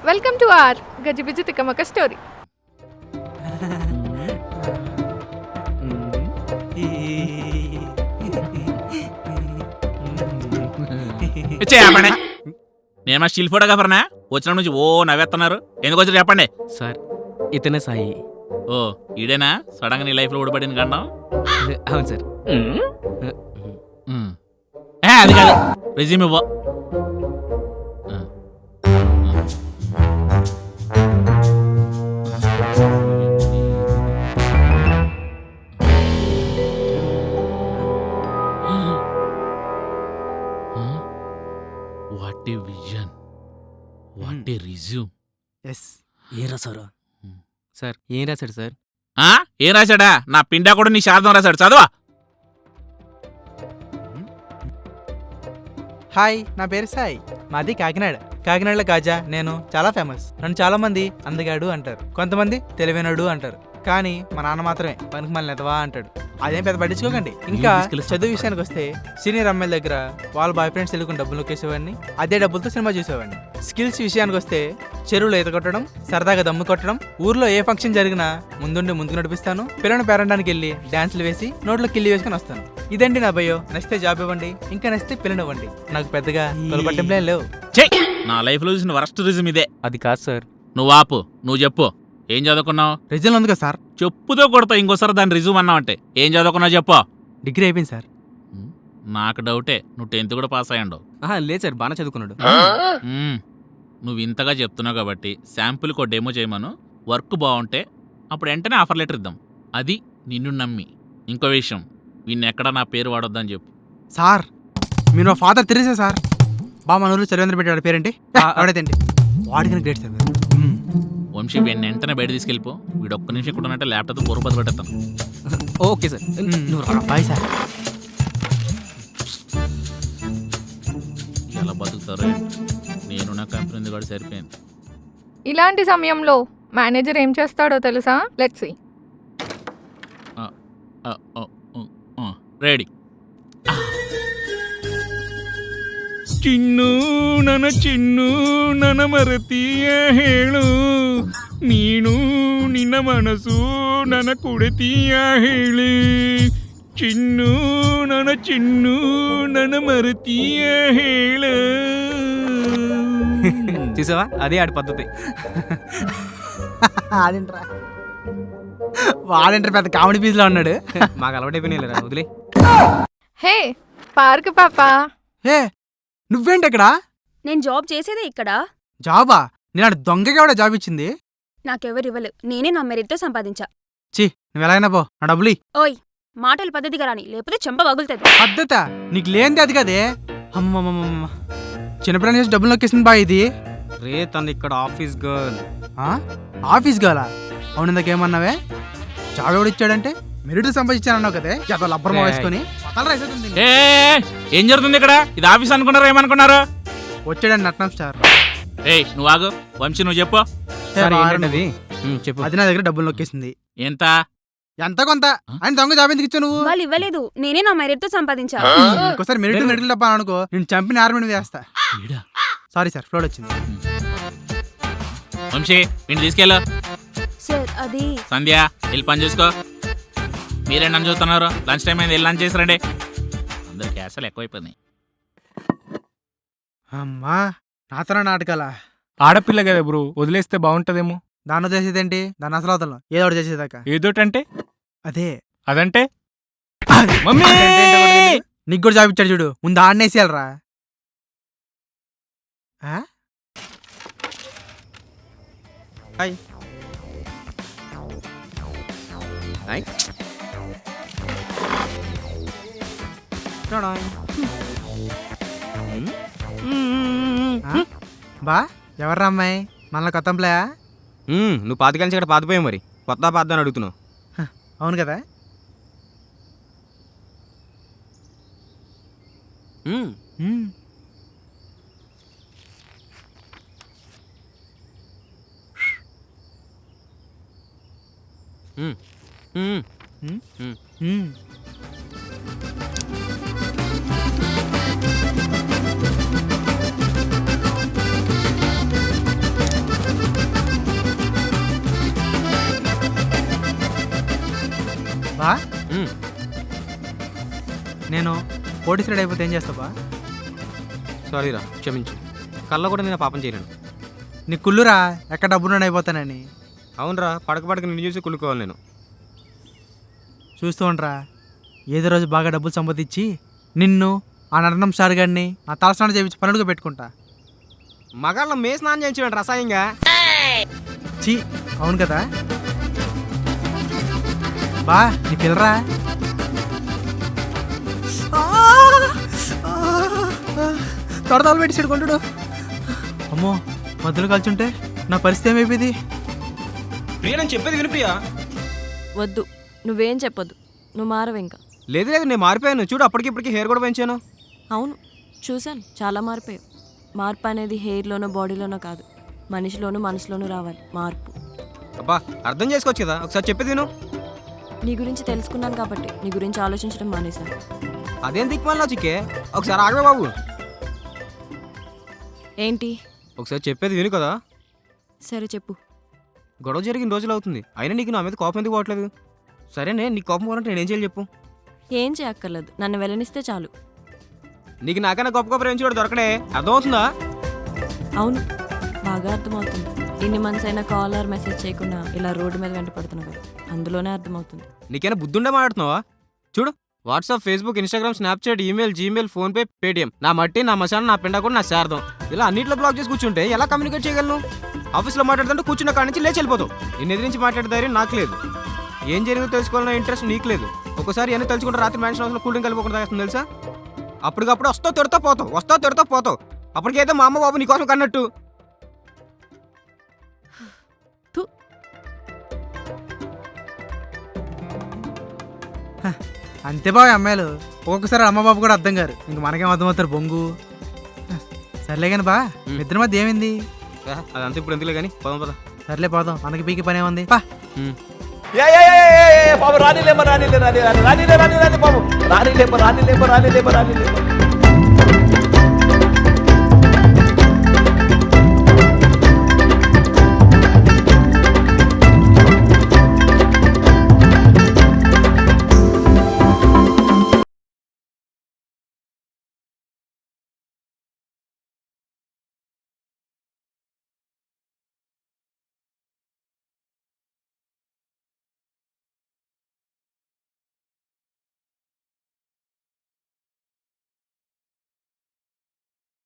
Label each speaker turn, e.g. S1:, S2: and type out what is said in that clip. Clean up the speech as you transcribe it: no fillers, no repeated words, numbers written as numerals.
S1: Welcome to are గజిబిజి తికమక story.
S2: నేను మా స్టిల్ ఫోటోగ్రాఫర్నా? వచ్చిన నుంచి ఓ నవ్వేస్తున్నారు, ఎందుకు వచ్చారు చెప్పండి
S3: సార్. ఇతనే సాయి.
S2: ఓ ఈడేనా సడన్ గా నీ లైఫ్ లో ఊడబడింది కన్నా?
S3: అవును సార్.
S2: అది కాదు, రెజ్యూమ్ ఇవ్వ. What a vision, what a resume.
S3: Yes. ఏం రాసారు సార్? ఏం రాశాడు సార్?
S2: ఏం రాశాడా? నా పిండా కూడా నీ శారదం రాశాడు, చదవా.
S4: హాయ్, నా పేరు సాయి, మాది కాకినాడ. కాకినాడలో కాజా నేను చాలా ఫేమస్. నన్ను చాలా మంది అందగాడు అంటారు, కొంతమంది తెలివైనడు అంటారు, కానీ మా నాన్న మాత్రమే పనికి మళ్ళీ ఎదవా అంటాడు. అదేం పెద్ద పట్టించుకోకండి. ఇంకా చదువు విషయానికి వస్తే సీనియర్ అమ్మాయిల దగ్గర వాళ్ళ బాయ్ ఫ్రెండ్స్ వెళ్ళుకుని డబ్బులు నొక్కేసేవాడిని, అదే డబ్బులతో సినిమా చూసేవాడిని. స్కిల్స్ విషయానికి వస్తే చెరువులో ఈత కొట్టడం, సరదాగా దమ్ము కొట్టడం, ఊర్లో ఏ ఫంక్షన్ జరిగినా ముందుండి ముందుకు నడిపిస్తాను, పిల్లలను పేరండానికి వెళ్ళి డాన్సులు వేసి నోట్లో కిల్లి వేసుకుని వస్తాను. ఇదండి నా భయో. నచ్చితే జాబ్ ఇవ్వండి, ఇంకా నచ్చితే పిల్లనివ్వండి. నాకు పెద్దగా పట్టింపులేం లేవు.
S2: నా లైఫ్ లో చూసిన వరస్ట్ రిజ్యూమ్ ఇదే.
S3: అది కాదు సార్.
S2: నువ్వు ఆపు, నువ్వు చెప్పు. ఏం చదువుకున్నావు?
S4: రిజల్ట్ ఉంది కదా సార్.
S2: చెప్పుతో కొడతా ఇంకోసారి దాని రిజ్యూమ్ అన్నావంటే. ఏం చదువుకున్నావు చెప్పు.
S4: డిగ్రీ అయిపోయింది సార్.
S2: నాకు డౌటే, నువ్వు 10th కూడా పాస్ అయ్యండు.
S3: లేదు సార్, బాగా చదువుకున్నాడు.
S2: నువ్వు ఇంతగా చెప్తున్నావు కాబట్టి శాంపుల్కి ఒక డెమో చేయమను. వర్క్ బాగుంటే అప్పుడు వెంటనే ఆఫర్ లెటర్ ఇద్దాం. అది నిన్ను నమ్మి. ఇంకో విషయం, వీడిని ఎక్కడా నా పేరు వాడొద్దని చెప్పు.
S4: సార్, మీరు మా ఫాదర్ తెలిసే సార్. బాగా మన ఊరు చదివేంద్ర పెట్టాడు పేరేంటి? వాడేదండి వాడికి గ్రేట్ సార్.
S2: వంశీ వీడిని వెంటనే బయట తీసుకెళ్ళిపో. వీడు ఒక్క నిమిషం కూడా అంటే ల్యాప్టాప్ పొరపాటు పెట్టేస్తాను.
S3: Okay sir.
S4: Bye sir.
S2: ఎలా బతుకుతారో నేను నా కంపెనీ కూడా సరిపోయింది.
S1: ఇలాంటి సమయంలో మేనేజర్ ఏం చేస్తాడో తెలుసా? Let's see.
S2: రెడీ. ಚಿನ್ನು ನನ್ನ ಮರತೀಯ ಹೇಳು, ನೀನು ನಿನ್ನ ಮನಸ್ಸು ನನ್ನ ಕುಡತೀಯ ಹೇಳಿ, ಚಿನ್ನು ನನ್ನ ಮರತೀಯ ಹೇಳು.
S3: చూసావా, అదే ఆడి పద్ధతి.
S4: వాడంటారు పెద్ద కామెడీ పీస్ లో ఉన్నాడు.
S3: మాకు అలవాటైపోయినా వదిలే.
S1: హే పార్క్ పాపా.
S4: హే, నువ్వేంటి ఇక్కడ?
S5: నేను జాబ్ చేసేదే ఇక్కడ.
S4: జాబా? నేను దొంగకి ఎవడ జాబ్ ఇచ్చింది?
S5: నాకెవరివ్వలు, నేనే నా మెరిట్తో సంపాదించా.
S4: చి, నువ్వు ఎలాగైనా పో, నా డబ్బులు.
S5: ఓయ్, మాటలు పద్ధతిగా రాని, లేకపోతే చెంప పగులుతుంది.
S4: పద్ధత నీకు లేనిది అది కదే. అమ్మమ్మమ్మ, చిన్నపిల్లని చేసి డబ్బులు నొక్కేసింది బా ఇది.
S3: రే, తను ఇక్కడ ఆఫీస్ గర్ల్.
S4: ఆఫీస్ గర్లా? అవును, ఇందాకేమన్నావే? జాబ్ ఎవడు ఇచ్చాడంటే మెరిట్ సంపాదించానన్నావు కదే. లబ్బర్మా వేసుకొని
S2: ఏం జరుగుతుంది ఇక్కడ? ఇది ఆఫీస్ అనుకున్నారా ఏమనుకున్నారు?
S4: వచ్చాడని నట్నం స్టార్.
S2: నువ్వు ఆగు. వంశీ నువ్వు చెప్పు.
S3: చెప్పు.
S4: అది నా దగ్గర డబ్బులు నొక్కేసింది.
S2: ఎంత?
S4: ఎంత కొంత. ఆయన దొంగ జాబ్ ఎందుకు ఇచ్చా నువ్వు?
S5: వాళ్ళు ఇవ్వలేదు, నేనే నా మెరిట్తో సంపాదించా.
S4: ఇంకోసారి మెరిట్ డబ్బా అనుకో, నేను చంపిన ఆర్మీ వేస్తా. సారీ సార్, ఫ్లోడ్ వచ్చింది.
S2: వంశీ వీడిని తీసుకెళ్ళు.
S5: సార్ అది
S2: సంధ్య వెళ్ళి పని చూసుకో. మీరే నన్ను చూస్తున్నారు. లంచ్ టైం అయింది, వెళ్ళి లంచ్ చేసిరండి. అందరు క్యాసలు ఎక్కువైపోయినాయి.
S4: అమ్మా, నాతన నాటకాల.
S6: ఆడపిల్ల కదా బ్రో, వదిలేస్తే బాగుంటదేమో.
S4: దాన్ని చేసేదేంటి? దాన్ని అసలు అవుతాను ఏదో ఒకటి చేసేదాకా.
S6: ఏదోటంటే
S4: అదే
S6: అదంటే
S4: మమ్మీ నీకు కూడా జాబ్ ఇచ్చాడు చూడు, ముందు ఆడనేసేయాలరా. హాయ్. బా, ఎవర్రా అమ్మాయి? మనలో కొత్త ఎంప్లాయా?
S3: నువ్వు పాతికాల్సి ఇక్కడ పాతిపోయావు, మరి కొత్త పాత అని అడుగుతున్నావు.
S4: అవును కదా. కోటీశ్వరుడు అయిపోతే ఏం చేస్తావా?
S3: సారీరా, క్షమించు. కళ్ళ కూడా నేను పాపం చేయలేను.
S4: నీ కుళ్ళురా ఎక్కడ డబ్బున అయిపోతానని.
S3: అవునరా, పడక నిన్ను చూసి కుళ్ళుకోవాలి నేను.
S4: చూస్తూ ఉండరా, ఏదో రోజు బాగా డబ్బులు సంపాదించి నిన్ను ఆ నరనం స్టార్ గారిని నా తలస్నానం చేయించి పనులుగా పెట్టుకుంటా.
S3: మగాళ్ళ మే స్నానం చేయించండి రసాయంగా.
S4: చీ, అవును కదా బా, నీ పిల్లరా. తొడతాలు పెట్టించాడు కొంటుడు. అమ్మో, మధ్యలో కలిచుంటే నా పరిస్థితి ఏమైపోయింది?
S3: ప్రియా, నేను చెప్పేది విను ప్రియా.
S7: వద్దు, నువ్వేం చెప్పొద్దు. నువ్వు మారవు ఇంకా.
S3: లేదు నేను మారిపోయాను. చూడు, అప్పటికిప్పటికి హెయిర్ కూడా పెంచాను.
S7: అవును, చూశాను, చాలా మారిపోయావు. మార్పు అనేది హెయిర్లోనో బాడీలోనో కాదు, మనిషిలోనూ మనసులోనూ రావాలి మార్పు.
S3: అబ్బా, అర్థం చేసుకోవచ్చు కదా, ఒకసారి చెప్పేది విను.
S7: నీ గురించి తెలుసుకున్నాను కాబట్టి నీ గురించి ఆలోచించడం మానేశాను.
S3: అదేం దిక్కుమాల చిక్కే, ఒకసారి ఆగవే బాబు.
S7: ఏంటి?
S3: ఒకసారి చెప్పేది విను కదా.
S7: సరే చెప్పు.
S3: గొడవ జరిగిన రోజులు అవుతుంది, అయినా నీకు నా మీద కోపం ఎందుకు పోవట్లేదు? సరేనే, నీకు కోపం పోవాలంటే నేనేం చేయాలి చెప్పు.
S7: ఏం చేయక్కర్లేదు, నన్ను వెళ్ళనిస్తే చాలు.
S3: నీకు నాకన్నా గొప్ప గొప్ప ప్రేమించి కూడా దొరకడే, అర్థమవుతుందా?
S7: అవును, బాగా అర్థమవుతుంది. ఇన్ని మంత్స్ అయినా కాల్ ఆర్ మెసేజ్ చేయకుండా ఇలా రోడ్డు మీద వెంట పడుతున్నావు కదా, అందులోనే అర్థమవుతుంది.
S3: నీకైనా బుద్ధుండే మాట్లాడుతున్నావా? చూడు, WhatsApp, Facebook, Instagram, Snapchat, email, Gmail, PhonePe, Paytm, నా మట్టి, నా మసాలా, నా పిండ కూడా నా శారదం, ఇలా అన్నింటిలో బ్లాక్ చేసి కూర్చుంటే ఎలా కమ్యూనికేట్ చేయగలను? ఆఫీస్లో మాట్లాడుతుంటే కూర్చున్న కాడి నుంచి లేచి వెళ్ళిపోతావు. నిన్ను ఎదిరించి మాట్లాడే ధైర్యం నాకు లేదు. ఏం జరిగిందో తెలుసుకోవాలన్న ఇంట్రెస్ట్ నీకు లేదు. ఒకసారి ఎన్ని తెలుసుకుంటే రాత్రి మ్యాన్షన్ హౌస్లో కూల్ డ్రింక్ కలిపోకుండా తాగేస్తుంది తెలుసా? అప్పటికప్పుడు వస్తావు తిడతా పోతావు. అప్పటికైతే మా అమ్మ బాబు నీకోసం కన్నట్టు.
S4: అంతే బాగా అమ్మాయిలు ఒక్కొక్కసారి అమ్మబాబు కూడా అర్థం గారు, ఇంక మనకేం అర్థమవుతారు బొంగు. సర్లే కానీ బా, ఇద్దరి మధ్య ఏమైంది?
S3: అదంతా ఇప్పుడు ఎందుకులే కానీ పోదాం పద.
S4: సర్లే పోదాం, మనకి పీకి పని ఏముంది పా.
S8: బాబు రానిలేమో